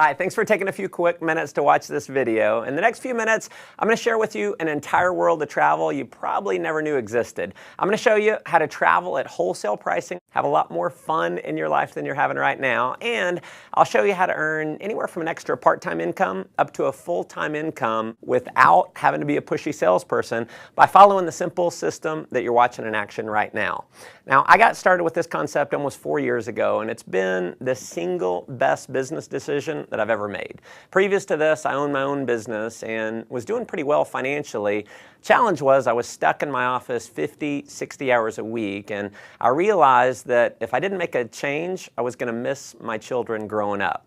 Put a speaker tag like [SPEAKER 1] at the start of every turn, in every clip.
[SPEAKER 1] Hi, thanks for taking a few quick minutes to watch this video. In the next few minutes, I'm going to share with you an entire world of travel you probably never knew existed. I'm going to show you how to travel at wholesale pricing, have a lot more fun in your life than you're having right now, and I'll show you how to earn anywhere from an extra part-time income up to a full-time income without having to be a pushy salesperson by following the simple system that you're watching in action right now. Now, I got started with this concept almost 4 years ago, and it's been the single best business decision that I've ever made. Previous to this, I owned my own business and was doing pretty well financially. Challenge was I was stuck in my office 50, 60 hours a week, and I realized that if I didn't make a change, I was going to miss my children growing up.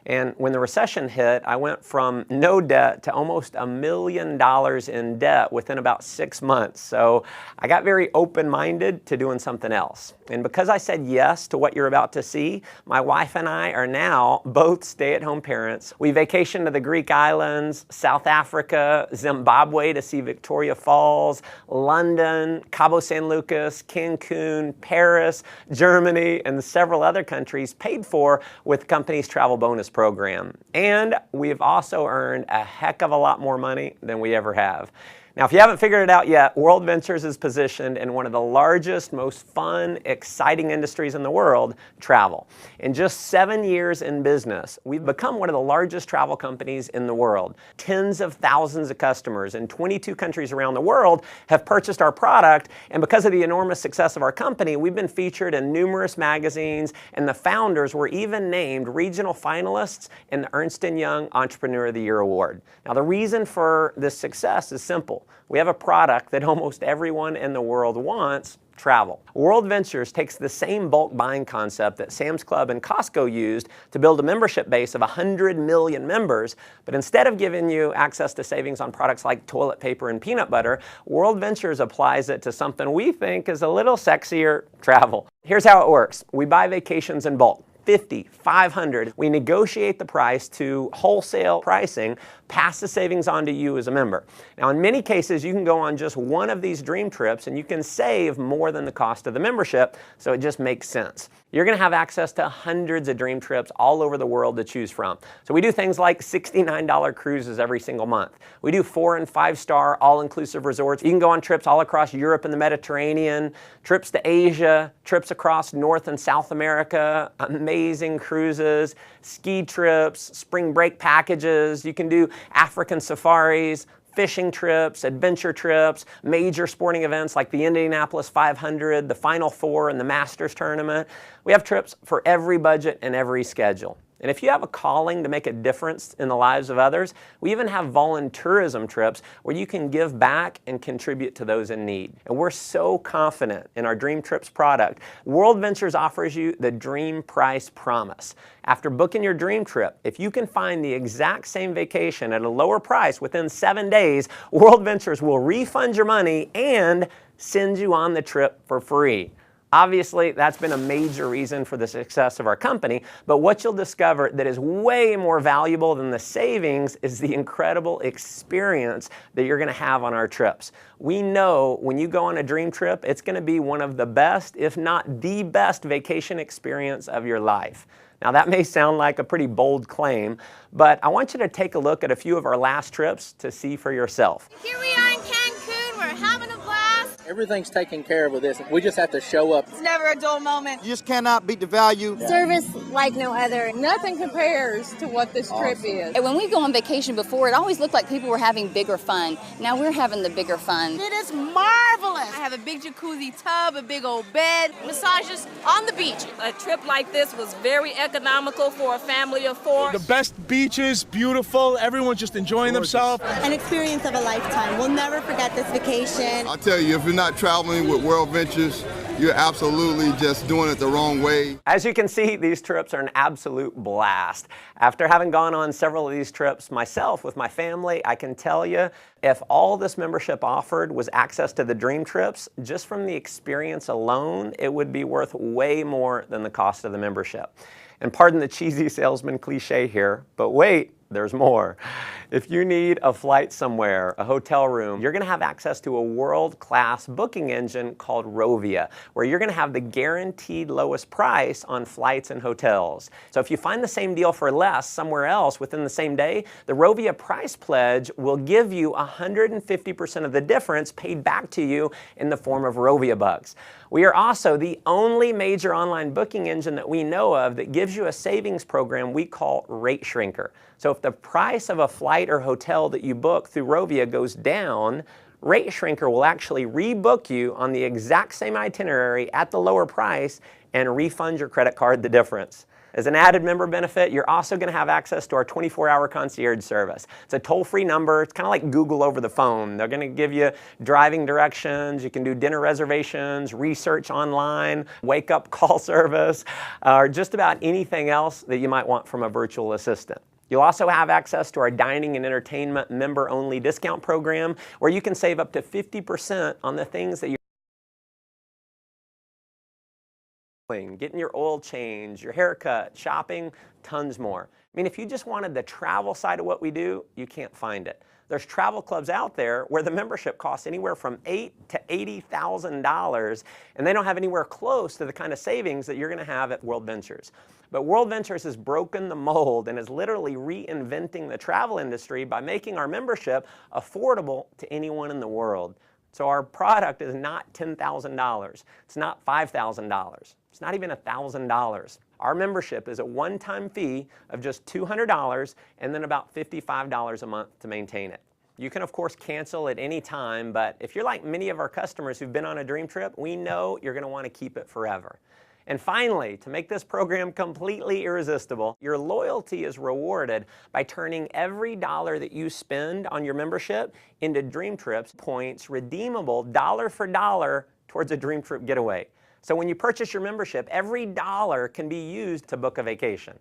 [SPEAKER 1] And when the recession hit, I went from no debt to almost $1 million in debt within about 6 months. So I got very open-minded to doing something else. And because I said yes to what you're about to see, my wife and I are now both stay-at-home parents. We vacationed to the Greek islands, South Africa, Zimbabwe to see Victoria Falls, London, Cabo San Lucas, Cancun, Paris, Germany, and several other countries paid for with the company's travel bonus program. And we've also earned a heck of a lot more money than we ever have. Now, if you haven't figured it out yet, World Ventures is positioned in one of the largest, most fun, exciting industries in the world, travel. In just 7 years in business, we've become one of the largest travel companies in the world. Tens of thousands of customers in 22 countries around the world have purchased our product, and because of the enormous success of our company, we've been featured in numerous magazines, and the founders were even named regional finalists in the Ernst & Young Entrepreneur of the Year Award. Now, the reason for this success is simple. We have a product that almost everyone in the world wants: travel. World Ventures takes the same bulk buying concept that Sam's Club and Costco used to build a membership base of 100 million members, but instead of giving you access to savings on products like toilet paper and peanut butter, World Ventures applies it to something we think is a little sexier: travel. Here's how it works. We buy vacations in bulk. 50, 500. We negotiate the price to wholesale pricing, pass the savings on to you as a member. Now, in many cases, you can go on just one of these dream trips and you can save more than the cost of the membership, so it just makes sense. You're going to have access to hundreds of dream trips all over the world to choose from. So we do things like $69 cruises every single month. We do 4- and 5-star all-inclusive resorts. You can go on trips all across Europe and the Mediterranean, trips to Asia, trips across North and South America, amazing cruises, ski trips, spring break packages. You can do African safaris, fishing trips, adventure trips, major sporting events like the Indianapolis 500, the Final Four, and the Masters tournament. We have trips for every budget and every schedule. And if you have a calling to make a difference in the lives of others, we even have volunteerism trips where you can give back and contribute to those in need. And we're so confident in our Dream Trips product. World Ventures offers you the Dream Price Promise. After booking your dream trip, if you can find the exact same vacation at a lower price within 7 days, World Ventures will refund your money and send you on the trip for free. Obviously, that's been a major reason for the success of our company, but what you'll discover that is way more valuable than the savings is the incredible experience that you're going to have on our trips. We know when you go on a dream trip, it's going to be one of the best, if not the best, vacation experience of your life. Now, that may sound like a pretty bold claim, but I want you to take a look at a few of our last trips to see for yourself.
[SPEAKER 2] Here we are in Cancun. We're having a blast.
[SPEAKER 3] Everything's taken care of with this. We just have to show up.
[SPEAKER 2] It's never a dull moment.
[SPEAKER 4] You just cannot beat the value.
[SPEAKER 2] Service like no other.
[SPEAKER 5] Nothing compares to what this trip is.
[SPEAKER 6] And when we go on vacation before, it always looked like people were having bigger fun. Now we're having the bigger fun.
[SPEAKER 2] It is marvelous. I have a big jacuzzi tub, a big old bed, massages on the beach.
[SPEAKER 7] A trip like this was very economical for a family of 4.
[SPEAKER 8] The best beaches, beautiful, everyone's just enjoying themselves.
[SPEAKER 9] An experience of a lifetime. We'll never forget this vacation.
[SPEAKER 10] I'll tell you, if you're not traveling with World Ventures, you're absolutely just doing it the wrong way.
[SPEAKER 1] As you can see, these trips are an absolute blast. After having gone on several of these trips myself with my family, I can tell you, if all this membership offered was access to the dream trips, just from the experience alone, it would be worth way more than the cost of the membership. And pardon the cheesy salesman cliche here, but wait, there's more. If you need a flight somewhere, a hotel room, you're going to have access to a world-class booking engine called Rovia, where you're going to have the guaranteed lowest price on flights and hotels. So if you find the same deal for less somewhere else within the same day, the Rovia price pledge will give you 150% of the difference paid back to you in the form of Rovia bucks. We are also the only major online booking engine that we know of that gives you a savings program we call Rate Shrinker. So if the price of a flight or hotel that you book through Rovia goes down, Rate Shrinker will actually rebook you on the exact same itinerary at the lower price and refund your credit card the difference. As an added member benefit, you're also going to have access to our 24-hour concierge service. It's a toll-free number. It's kind of like Google over the phone. They're going to give you driving directions. You can do dinner reservations, research online, wake-up call service, or just about anything else that you might want from a virtual assistant. You'll also have access to our dining and entertainment member-only discount program, where you can save up to 50% on the things that you're getting your oil change, your haircut, shopping, tons more. I mean, if you just wanted the travel side of what we do, you can't find it. There's travel clubs out there where the membership costs anywhere from $8,000 to $80,000, and they don't have anywhere close to the kind of savings that you're going to have at World Ventures. But World Ventures has broken the mold and is literally reinventing the travel industry by making our membership affordable to anyone in the world. So our product is not $10,000. It's not $5,000. It's not even $1,000. Our membership is a one-time fee of just $200 and then about $55 a month to maintain it. You can, of course, cancel at any time, but if you're like many of our customers who've been on a dream trip, we know you're going to want to keep it forever. And finally, to make this program completely irresistible, your loyalty is rewarded by turning every dollar that you spend on your membership into Dream Trips points redeemable dollar for dollar towards a Dream Trip getaway. So when you purchase your membership, every dollar can be used to book a vacation.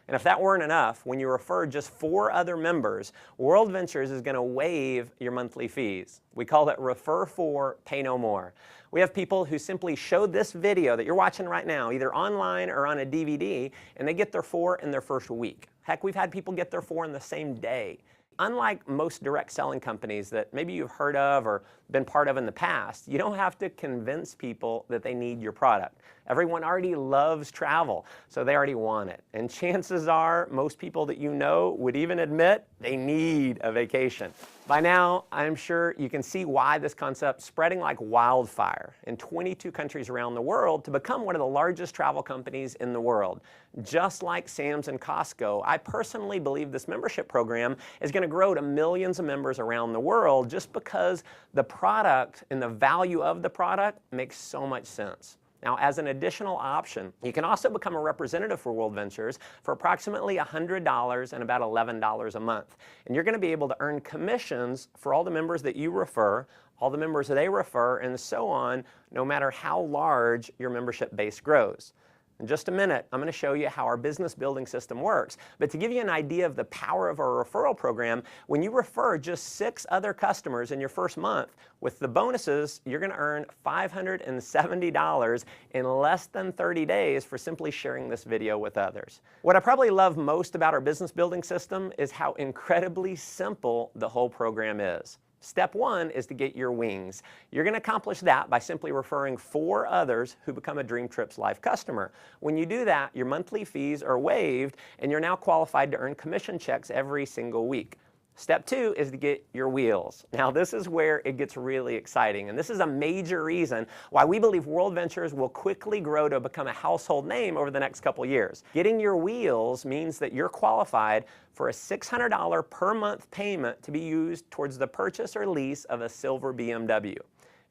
[SPEAKER 1] And if that weren't enough, when you refer just 4 other members, World Ventures is going to waive your monthly fees. We call it Refer 4, Pay No More. We have people who simply show this video that you're watching right now, either online or on a DVD, and they get their 4 in their first week. Heck, we've had people get their 4 in the same day. Unlike most direct selling companies that maybe you've heard of or been part of in the past, you don't have to convince people that they need your product. Everyone already loves travel, so they already want it. And chances are most people that you know would even admit they need a vacation. By now, I'm sure you can see why this concept's spreading like wildfire in 22 countries around the world to become one of the largest travel companies in the world. Just like Sam's and Costco, I personally believe this membership program is going to grow to millions of members around the world just because the product and the value of the product makes so much sense. Now, as an additional option, you can also become a representative for World Ventures for approximately $100 and about $11 a month. And you're going to be able to earn commissions for all the members that you refer, all the members that they refer, and so on, no matter how large your membership base grows. In just a minute, I'm going to show you how our business building system works. But to give you an idea of the power of our referral program, when you refer just 6 other customers in your first month, with the bonuses, you're going to earn $570 in less than 30 days for simply sharing this video with others. What I probably love most about our business building system is how incredibly simple the whole program is. Step 1 is to get your wings. You're going to accomplish that by simply referring 4 others who become a Dream Trips Life customer. When you do that, your monthly fees are waived and you're now qualified to earn commission checks every single week. Step 2 is to get your wheels. Now this is where it gets really exciting, and this is a major reason why we believe World Ventures will quickly grow to become a household name over the next couple years. Getting your wheels means that you're qualified for a $600 per month payment to be used towards the purchase or lease of a silver BMW.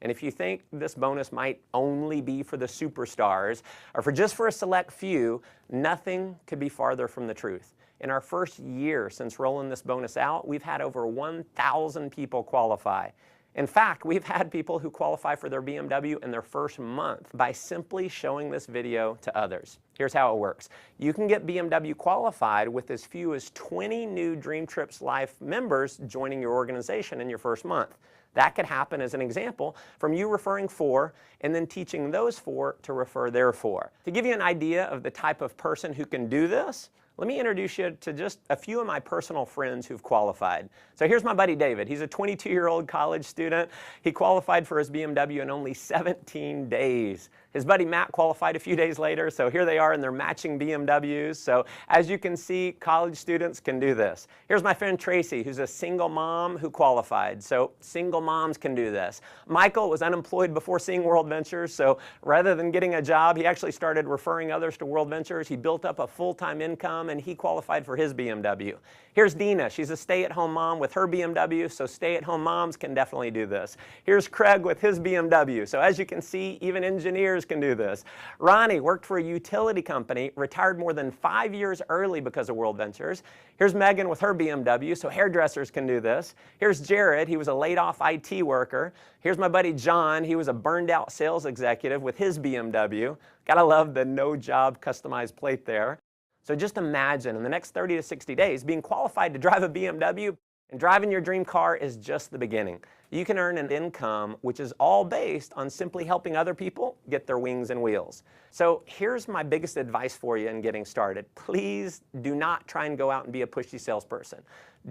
[SPEAKER 1] And if you think this bonus might only be for the superstars or for just a select few, nothing could be farther from the truth. In our first year since rolling this bonus out, we've had over 1,000 people qualify. In fact, we've had people who qualify for their BMW in their first month by simply showing this video to others. Here's how it works. You can get BMW qualified with as few as 20 new Dream Trips Life members joining your organization in your first month. That could happen, as an example, from you referring 4 and then teaching those 4 to refer their 4. To give you an idea of the type of person who can do this, let me introduce you to just a few of my personal friends who've qualified. So here's my buddy David. He's a 22-year-old college student. He qualified for his BMW in only 17 days. His buddy Matt qualified a few days later, so here they are in their matching BMWs. So as you can see, college students can do this. Here's my friend Tracy, who's a single mom who qualified. So single moms can do this. Michael was unemployed before seeing World Ventures, so rather than getting a job, he actually started referring others to World Ventures. He built up a full-time income and he qualified for his BMW. Here's Dina. She's a stay-at-home mom with her BMW, so stay-at-home moms can definitely do this. Here's Craig with his BMW. So as you can see, even engineers can do this. Ronnie worked for a utility company, retired more than 5 years early because of World Ventures. Here's Megan with her BMW, so hairdressers can do this. Here's Jared. He was a laid-off IT worker. Here's my buddy John. He was a burned-out sales executive with his BMW. Gotta love the no job customized plate there. So just imagine in the next 30 to 60 days being qualified to drive a BMW, and driving your dream car is just the beginning. You can earn an income which is all based on simply helping other people get their wings and wheels. So here's my biggest advice for you in getting started. Please do not try and go out and be a pushy salesperson.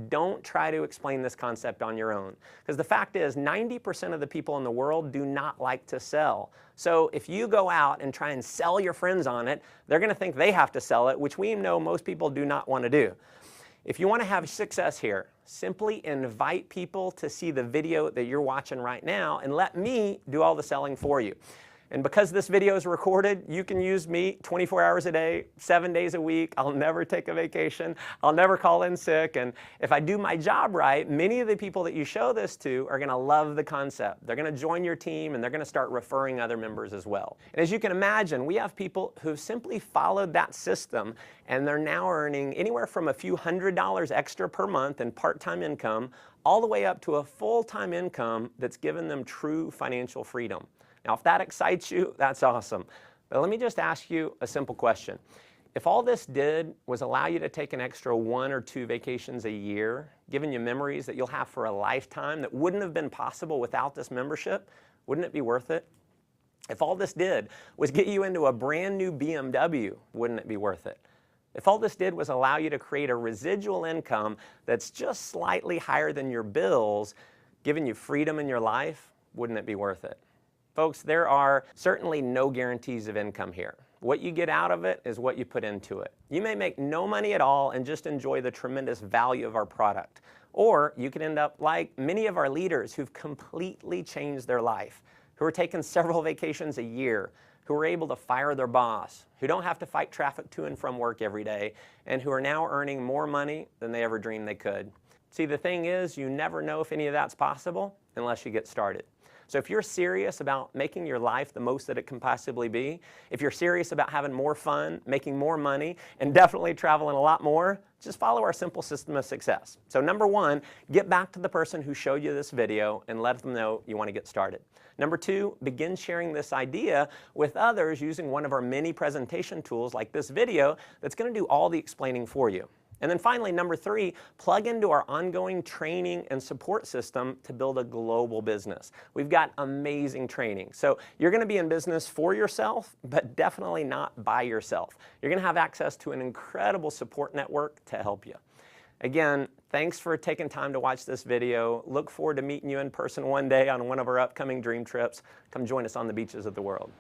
[SPEAKER 1] Don't try to explain this concept on your own. Because the fact is, 90% of the people in the world do not like to sell. So if you go out and try and sell your friends on it, they're going to think they have to sell it, which we know most people do not want to do. If you want to have success here, simply invite people to see the video that you're watching right now and let me do all the selling for you. And because this video is recorded, you can use me 24 hours a day, 7 days a week. I'll never take a vacation. I'll never call in sick. And if I do my job right, many of the people that you show this to are going to love the concept. They're going to join your team and they're going to start referring other members as well. And as you can imagine, we have people who've simply followed that system and they're now earning anywhere from a few $100s extra per month in part-time income all the way up to a full-time income that's given them true financial freedom. Now, if that excites you, that's awesome. But let me just ask you a simple question. If all this did was allow you to take an extra 1 or 2 vacations a year, giving you memories that you'll have for a lifetime that wouldn't have been possible without this membership, wouldn't it be worth it? If all this did was get you into a brand new BMW, wouldn't it be worth it? If all this did was allow you to create a residual income that's just slightly higher than your bills, giving you freedom in your life, wouldn't it be worth it? Folks, there are certainly no guarantees of income here. What you get out of it is what you put into it. You may make no money at all and just enjoy the tremendous value of our product. Or you could end up like many of our leaders who've completely changed their life, who are taking several vacations a year, who are able to fire their boss, who don't have to fight traffic to and from work every day, and who are now earning more money than they ever dreamed they could. See, the thing is, you never know if any of that's possible unless you get started. So if you're serious about making your life the most that it can possibly be, if you're serious about having more fun, making more money, and definitely traveling a lot more, just follow our simple system of success. So number 1, get back to the person who showed you this video and let them know you want to get started. Number 2, begin sharing this idea with others using one of our many presentation tools like this video that's going to do all the explaining for you. And then finally, number 3, plug into our ongoing training and support system to build a global business. We've got amazing training. So you're going to be in business for yourself, but definitely not by yourself. You're going to have access to an incredible support network to help you. Again, thanks for taking time to watch this video. Look forward to meeting you in person one day on one of our upcoming dream trips. Come join us on the beaches of the world.